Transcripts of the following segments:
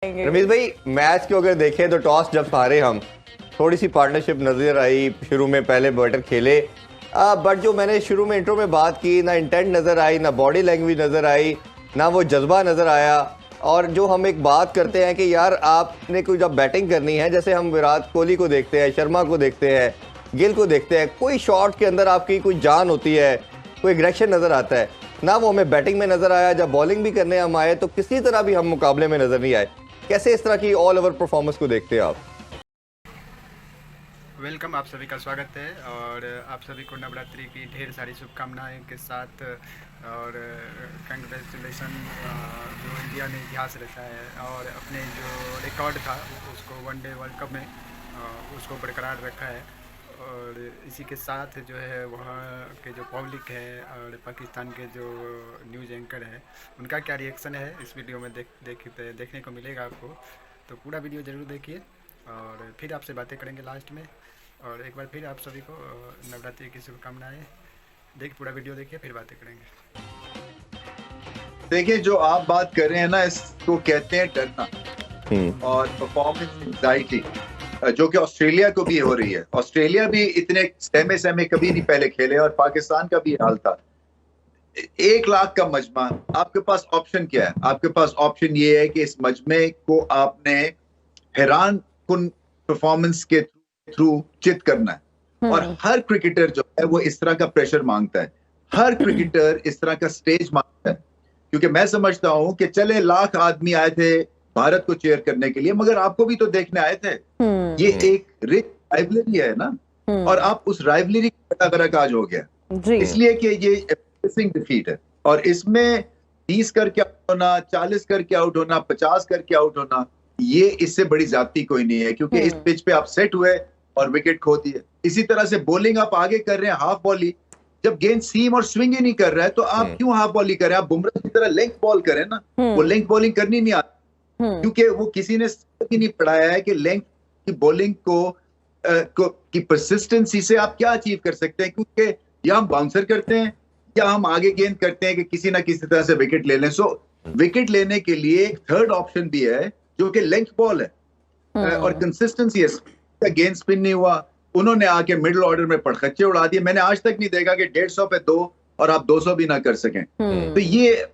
रमीज भाई, मैच को अगर देखें तो टॉस जब हारे हम, थोड़ी सी पार्टनरशिप नजर आई। शुरू में पहले बैटर खेले, बट जो मैंने शुरू में इंट्रो में बात की, ना इंटेंट नजर आई, ना बॉडी लैंग्वेज नजर आई, ना वो जज्बा नजर आया। और जो हम एक बात करते हैं कि यार आपने कोई जब बैटिंग करनी है, जैसे हम विराट कोहली को देखते हैं, शर्मा को देखते हैं, गिल को देखते हैं, कोई शॉट के अंदर आपकी कोई जान होती है, कोई एग्रेशन नजर आता है, ना वो हमें बैटिंग में नजर आया। जब बॉलिंग भी करने हम आए तो किसी तरह भी हम मुकाबले में नजर नहीं आए। कैसे इस तरह की ऑल ओवर परफॉर्मेंस को देखते हैं आप? वेलकम, आप सभी का स्वागत है और आप सभी को नवरात्रि की ढेर सारी शुभकामनाएं के साथ और कंग्रेचुलेसन। जो इंडिया ने इतिहास रचा है और अपने जो रिकॉर्ड था उसको वनडे वर्ल्ड कप में उसको बरकरार रखा है। और इसी के साथ जो है वहाँ के जो पब्लिक है और पाकिस्तान के जो न्यूज़ एंकर हैं उनका क्या रिएक्शन है इस वीडियो में देखने को मिलेगा आपको। तो पूरा वीडियो ज़रूर देखिए और फिर आपसे बातें करेंगे लास्ट में। और एक बार फिर आप सभी को नवरात्रि की शुभकामनाएं। पूरा वीडियो देखिए, फिर बातें करेंगे। देखिए, जो आप बात कर रहे हैं ना, इसको कहते हैं डरना और परफॉर्मेंस एंजाइटी, जो कि ऑस्ट्रेलिया को भी हो रही है। ऑस्ट्रेलिया भी इतने सहमे कभी नहीं पहले खेले और पाकिस्तान का भी हाल था। 1 लाख का मजमा, आपके पास ऑप्शन क्या है? आपके पास ऑप्शन ये है कि इस मजमे को आपने हैरान कुन परफॉर्मेंस के थ्रू चित करना है। और हर क्रिकेटर जो है वो इस तरह का प्रेशर मांगता है, हर क्रिकेटर इस तरह का स्टेज मांगता है। क्योंकि मैं समझता हूं कि चले लाख आदमी आए थे भारत को चेयर करने के लिए, मगर आपको भी तो देखने आए थे। ये एक रिच राइवलरी है ना, और आप उस राइवलरी का आज हो गया इसलिए कि ये एम्बैरेसिंग डिफीट है। और इसमें 30 करके आउट होना, 40 करके आउट होना, 50 करके आउट होना, ये इससे बड़ी जाती कोई नहीं है। क्योंकि इस पिच पे आप सेट हुए और विकेट खोती है। इसी तरह से बॉलिंग आप आगे कर रहे हैं, हाफ बॉली, जब गेंद सीम और स्विंग ही नहीं कर रहा है तो आप क्यों हाफ बॉलिंग करें? आप बुमराह की तरह लेंथ बॉल करें ना। वो लेंथ बॉलिंग करनी नहीं आती क्योंकि वो किसी ने नहीं पढ़ाया है कि लेंथ की बॉलिंग की परसिस्टेंसी से आप क्या अचीव कर सकते हैं। क्योंकि या हम बाउंसर करते हैं या हम आगे गेंद करते हैं कि किसी ना किसी तरह से विकेट ले लें। सो विकेट लेने के लिए एक थर्ड ऑप्शन भी है जो कि लेंथ बॉल है और कंसिस्टेंसी है। गेंद स्पिन नहीं हुआ, उन्होंने आके मिडिल ऑर्डर में पड़खच्चे उड़ा दिए। मैंने आज तक नहीं देखा कि 150 पे 2 और आप 200 भी ना कर सकें। तो ये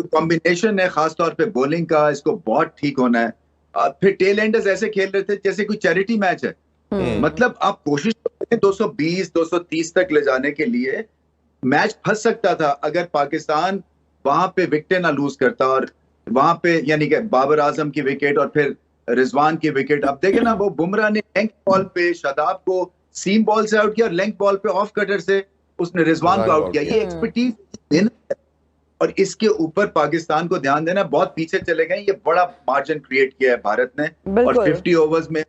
कॉम्बिनेशन है खासतौर पे बॉलिंग का, इसको बहुत ठीक होना है। फिर टेल एंडर्स ऐसे खेल रहे थे जैसे कोई चैरिटी मैच है। मतलब आप कोशिश करें 220 230 तक ले जाने के लिए। मैच फंस सकता था अगर पाकिस्तान वहां पे विकेट ना लूज करता, और वहां पे यानी कि बाबर आजम की विकेट और फिर रिजवान की विकेट। अब देखे ना, वो बुमराह ने लेंथ बॉल पे शादाब को सीम बॉल से आउट किया और लेंथ बॉल पे ऑफ कटर से उसने रिजवान को आउट किया। ये एक्सपर्टीज देना है और इसके ऊपर पाकिस्तान को ध्यान देना। बहुत पीछे चले गए, ये बड़ा मार्जिन क्रिएट किया है भारत ने और 50 ओवर्स में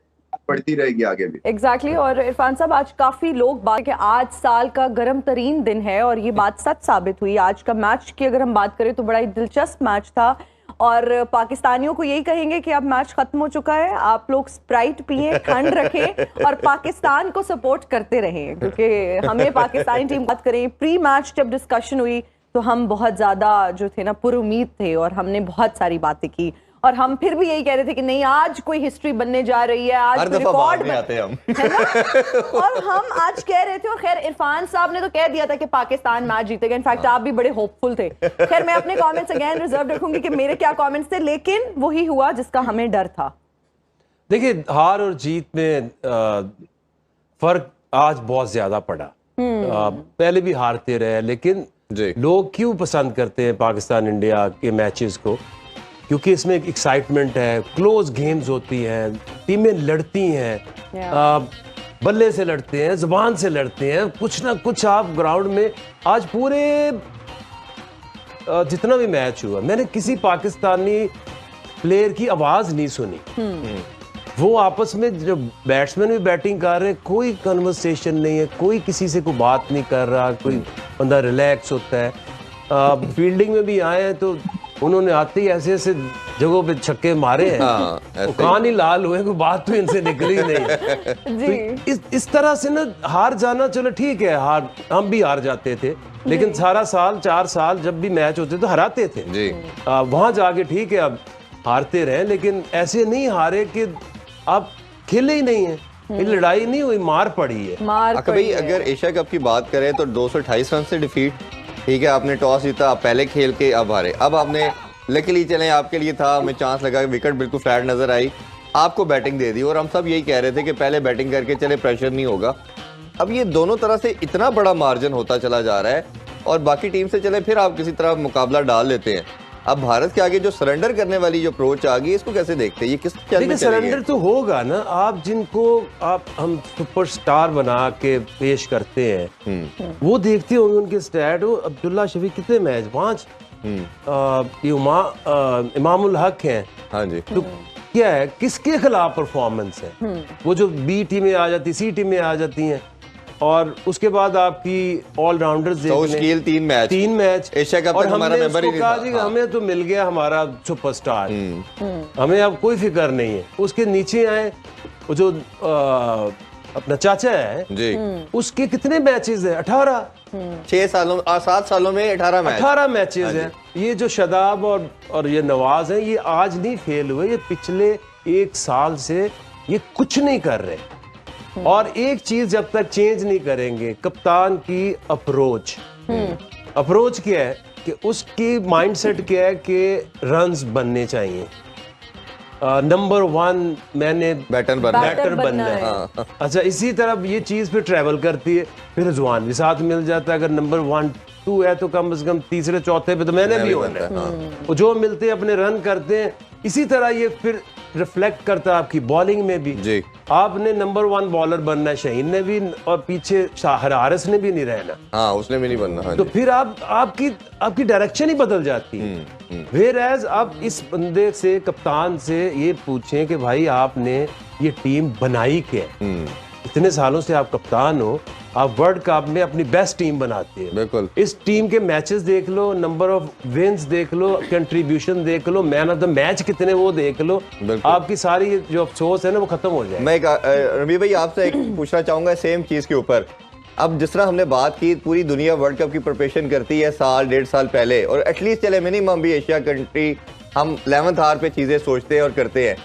बढ़ती रहेगी आगे भी। एग्जैक्टली और इरफान साहब, आज काफी लोग बात कि आज साल का गर्म तरीन दिन है और ये बात सच साबित हुई। आज का मैच की अगर हम बात करें तो बड़ा ही दिलचस्प मैच था और पाकिस्तानियों को यही कहेंगे कि अब मैच खत्म हो चुका है, आप लोग स्प्राइट पिए, ठंड रखें और पाकिस्तान को सपोर्ट करते रहें। क्योंकि हमें पाकिस्तानी टीम बात करें, प्री मैच जब डिस्कशन हुई तो हम बहुत ज्यादा जो थे ना पुरुमीद थे और हमने बहुत सारी बातें की और हम फिर भी यही कह रहे थे कि नहीं, आज कोई हिस्ट्री बनने जा रही है, आज रिकॉर्ड आते हम है ना? और हम आज कह रहे थे और खैर इरफान साहब ने तो कह दिया था कि पाकिस्तान मैच जीतेगा। इनफैक्ट आप भी बड़े होपफुल थे। खैर मैं अपने कमेंट्स अगेन रिजर्व रखूंगी कि मेरे क्या कमेंट्स थे, लेकिन वही हुआ जिसका हमें डर था। देखिए, हार और जीत में फर्क आज बहुत ज्यादा पड़ा। पहले भी हारते रहे, लेकिन लोग क्यों पसंद करते हैं पाकिस्तान इंडिया के मैचेस को? क्योंकि इसमें एक एक्साइटमेंट है, क्लोज गेम्स होती हैं, टीमें लड़ती हैं, बल्ले से लड़ते हैं, जुबान से लड़ते हैं, कुछ ना कुछ आप ग्राउंड में। आज पूरे जितना भी मैच हुआ, मैंने किसी पाकिस्तानी प्लेयर की आवाज नहीं सुनी। वो आपस में जो बैट्समैन भी बैटिंग कर रहे हैं, कोई कन्वर्सेशन नहीं है, कोई किसी से कोई बात नहीं कर रहा, कोई बंदा रिलैक्स होता है। फील्डिंग में भी आए हैं तो उन्होंने आते ही ऐसे ऐसे जगहों पे छक्के मारे हैं, कान ही लाल हुए, कोई बात तो इनसे निकली नहीं। तो इस तरह से ना हार जाना, चलो ठीक है, हार हम भी हार जाते थे, लेकिन सारा साल 4 साल जब भी मैच होते तो हराते थे। वहां जाके ठीक है, अब हारते रहे, लेकिन ऐसे नहीं हारे कि आप खेले ही नहीं है। ये लड़ाई नहीं हुई, मार पड़ी है। मार अका पड़ी भाई, है। अगर एशिया कप की बात करें तो 228 रन से डिफीट, ठीक है, आपने टॉस जीता, आप पहले खेल के अब हारे। अब आपने लकीली चले आपके लिए था, हमें चांस लगा, विकेट बिल्कुल फ्लैट नजर आई, आपको बैटिंग दे दी और हम सब यही कह रहे थे कि पहले बैटिंग करके चले, प्रेशर नहीं होगा। अब ये दोनों तरह से इतना बड़ा मार्जिन होता चला जा रहा है और बाकी टीम से चले फिर आप किसी तरह मुकाबला डाल लेते हैं। अब भारत के आगे जो सरेंडर करने वाली जो अप्रोच आ गई, इसको कैसे देखते हैं? ये किस चल देखिए में चलेगी? सरेंडर तो होगा ना, आप जिनको हम सुपरस्टार बना के पेश करते हैं वो देखते होंगे उनके स्टैट। वो अब्दुल्ला शफीक कितने मैच? 5। ये इमामुल हक हैं, हाँ जी, तो क्या है, किसके खिलाफ परफॉर्मेंस है? वो जो बी टीमें आ जाती, सी टीमें आ जाती हैं, और उसके बाद आपकी allrounders skill 3 match Asia cup और तक हमारा हमने मेंबर ही उसको नहीं कहा था। जी हमें तो मिल गया हमारा सुपरस्टार, हमें अब कोई फिक्र नहीं है। उसके नीचे आए वो जो अपना चाचा है जी, उसके कितने मैचेस है? 18। 7 सालों में 18 मैच। 18 मैचेस हैं। ये जो शदाब और ये नवाज हैं, ये आज नहीं फेल हुए, ये पिछले 1 साल से ये कुछ नहीं कर रहे। और एक चीज जब तक चेंज नहीं करेंगे, कप्तान की अप्रोच क्या है कि उसकी माइंडसेट क्या है कि रन्स बनने चाहिए, नंबर 1 मैंने बैटर बनना है। हाँ। अच्छा, इसी तरह ये चीज फिर ट्रेवल करती है, फिर रिजवान भी साथ मिल जाता है। अगर नंबर 1, 2 है तो कम से कम तीसरे चौथे पे तो मैंने भी होना है। वो जो मिलते हैं अपने रन करते हैं। इसी तरह ये फिर रिफ्लेक्ट करता है आपकी बॉलिंग में भी जी। आपने नंबर 1 बॉलर बनना है, शहीन ने भी, और पीछे हारिस ने भी नहीं रहना। हाँ, उसने भी नहीं बनना। हाँ तो जी। फिर आपकी डायरेक्शन ही बदल जाती है। वेयर एज आप इस बंदे से, कप्तान से ये पूछें कि भाई आपने ये टीम बनाई क्या? इतने सालों से आप कप्तान हो, आप वर्ल्ड कप में अपनी बेस्ट टीम बनाते हैं। बिल्कुल। इस टीम के मैचेस देख लो, नंबर ऑफ विंस देख लो, कंट्रीब्यूशन देख लो, मैन ऑफ द मैच कितने वो देख लो, आपकी सारी जो अफसोस है ना वो खत्म हो जाए। मैं एक रवि भाई आपसे एक पूछना चाहूंगा सेम चीज के ऊपर। अब जिस तरह हमने बात की, पूरी दुनिया वर्ल्ड कप की प्रिपरेशन करती है 1.5 साल पहले, और एटलीस्ट चले मिनिमम भी एशिया कंट्री हम 11th आवर पे चीजें सोचते हैं और करते हैं।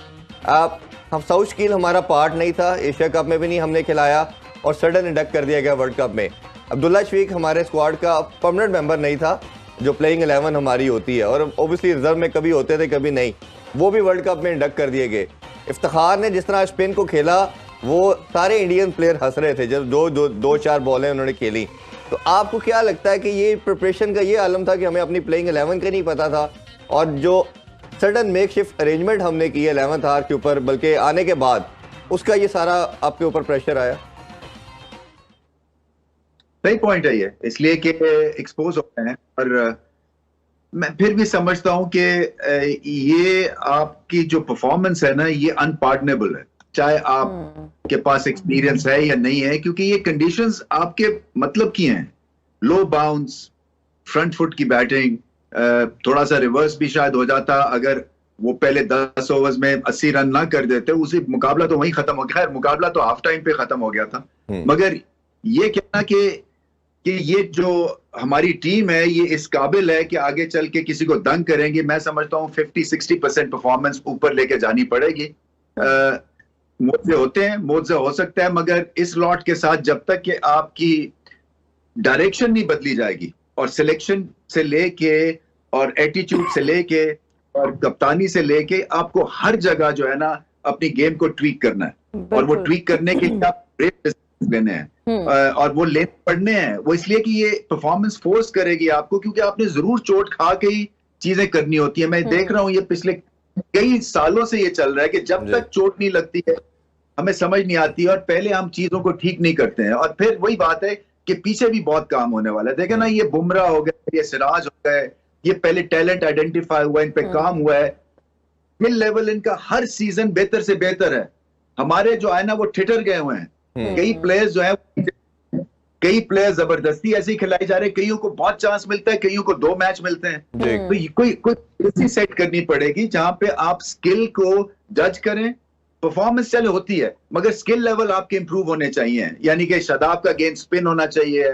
अब हम साउथ स्किल हमारा पार्ट नहीं था, एशिया कप में भी नहीं हमने खिलाया और सडन इंडक्ट कर दिया गया वर्ल्ड कप में। अब्दुल्ला शफीक हमारे स्क्वाड का परमानेंट मेंबर नहीं था, जो प्लेइंग 11 हमारी होती है, और ओबियसली रिजर्व में कभी होते थे कभी नहीं, वो भी वर्ल्ड कप में इंडक्ट कर दिए गए। इफ्तिखार ने जिस तरह स्पिन को खेला, वो सारे इंडियन प्लेयर हंस रहे थे जब 2-4 बॉलें उन्होंने खेली। तो आपको क्या लगता है कि ये प्रिपरेशन का ये आलम था कि हमें अपनी प्लेइंग 11 का नहीं पता था, और जो सडन मेकशिफ्ट अरेंजमेंट हमने की है 11th आवर के ऊपर, बल्कि आने के बाद उसका ये सारा आपके ऊपर प्रेशर आया? सही पॉइंट है ये, इसलिए कि एक्सपोज होते हैं। और मैं फिर भी समझता हूं कि ये आपकी जो परफॉर्मेंस है ना, ये अनपार्डनेबल है, चाहे आपके पास एक्सपीरियंस है या नहीं है, क्योंकि ये कंडीशंस आपके मतलब की हैं। लो बाउंस, फ्रंट फुट की बैटिंग, थोड़ा सा रिवर्स भी शायद हो जाता अगर वो पहले 10 ओवर्स में 80 रन ना कर देते, उसी मुकाबला तो वहीं खत्म हो गया। खैर, मुकाबला तो हाफ टाइम पे खत्म हो गया था, मगर ये कहना कि ये जो हमारी टीम है ये इस काबिल है कि आगे चल के किसी को दंग करेंगे, मैं समझता हूँ 50-60% परफॉर्मेंस ऊपर लेके जानी पड़ेगी। मुआवजे होते हैं, मुआवजा हो सकता है, मगर इस लॉट के साथ जब तक कि आपकी डायरेक्शन नहीं बदली जाएगी, और सिलेक्शन से लेके और एटीट्यूड से लेके और कप्तानी से लेके, आपको हर जगह जो है ना अपनी गेम को ट्वीक करना है, और वो ट्वीक करने के लिए आप ब्रेक डिसीजन लेने हैं, और वो ले पड़ने हैं। वो इसलिए कि ये परफॉर्मेंस फोर्स करेगी आपको, क्योंकि आपने जरूर चोट खा के ही चीजें करनी होती है। मैं देख रहा हूँ ये पिछले कई सालों से ये चल रहा है कि जब तक चोट नहीं लगती है हमें समझ नहीं आती, और पहले हम चीजों को ठीक नहीं करते हैं, और फिर वही बात है कि पीछे भी बहुत काम होने वाला है। देखे ना, ये बुमराह हो गए, ये सिराज हो गए, ये पहले टैलेंट आइडेंटिफाई हुआ, इन पे काम हुआ है, स्किल लेवल इनका हर सीजन बेहतर से बेहतर है। हमारे जो है ना वो ठिठर गए हुए हैं। कई प्लेयर्स जो है, कई प्लेयर्स जबरदस्ती ऐसे ही खिलाए जा रहे हैं, कईयों को बहुत चांस मिलता है, कईयों को 2 मैच मिलते हैं। तो कोई ऐसी सेट करनी पड़ेगी जहां पे आप स्किल को जज करें। परफॉर्मेंस चले होती है, मगर स्किल लेवल आपके इंप्रूव होने चाहिए। यानी कि शादाब का गेंद स्पिन होना चाहिए,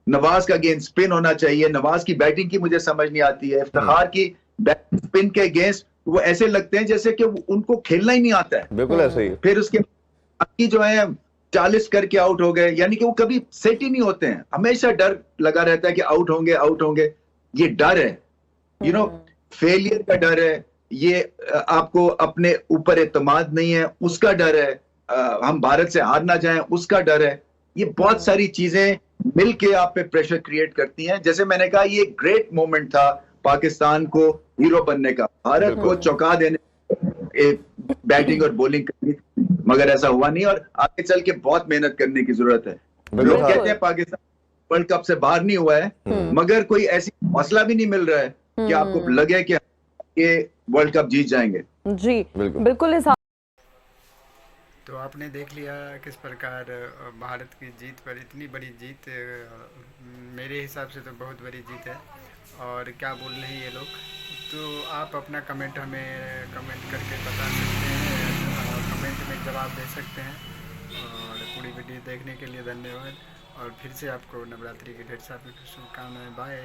नवाज का गेंद स्पिन होना चाहिए, नवाज की बैटिंग की मुझे समझ नहीं आती है, इफ्तिखार की बैक स्पिन के अगेंस्ट वो ऐसे लगते हैं जैसे कि उनको खेलना ही नहीं आता है। बिल्कुल ऐसे ही। फिर उसके बाकी जो है 40 करके आउट हो गए, यानी कि वो कभी सेट ही नहीं होते हैं, हमेशा डर लगा रहता है कि आउट होंगे आउट होंगे। ये डर है, यू नो, फेलियर का डर है, ये आपको अपने ऊपर एतमाद नहीं है उसका डर है, हम भारत से हार ना जाएं उसका डर है। ये बहुत सारी चीजें मिलके आप पे प्रेशर क्रिएट करती हैं। जैसे मैंने कहा, ये ग्रेट मोमेंट था पाकिस्तान को हीरो बनने का, भारत को चौंका देने बैटिंग और बॉलिंग करनी, मगर ऐसा हुआ नहीं और आगे चल के बहुत मेहनत करने की जरूरत है। लोग कहते हैं पाकिस्तान वर्ल्ड कप से बाहर नहीं हुआ है, मगर कोई ऐसी हौसला भी नहीं मिल रहा है कि आपको लगे कि ये वर्ल्ड कप जीत जाएंगे। जी बिल्कुल इस तो आपने देख लिया किस प्रकार भारत की जीत पर, इतनी बड़ी जीत मेरे हिसाब से तो बहुत बड़ी जीत है। और क्या बोल रहे हैं ये लोग, तो आप अपना कमेंट हमें कमेंट करके बता सकते हैं, कमेंट में जवाब दे सकते हैं। और पूरी वीडियो देखने के लिए धन्यवाद, और फिर से आपको नवरात्रि की ढेर सारी शुभकामनाएं। बाय।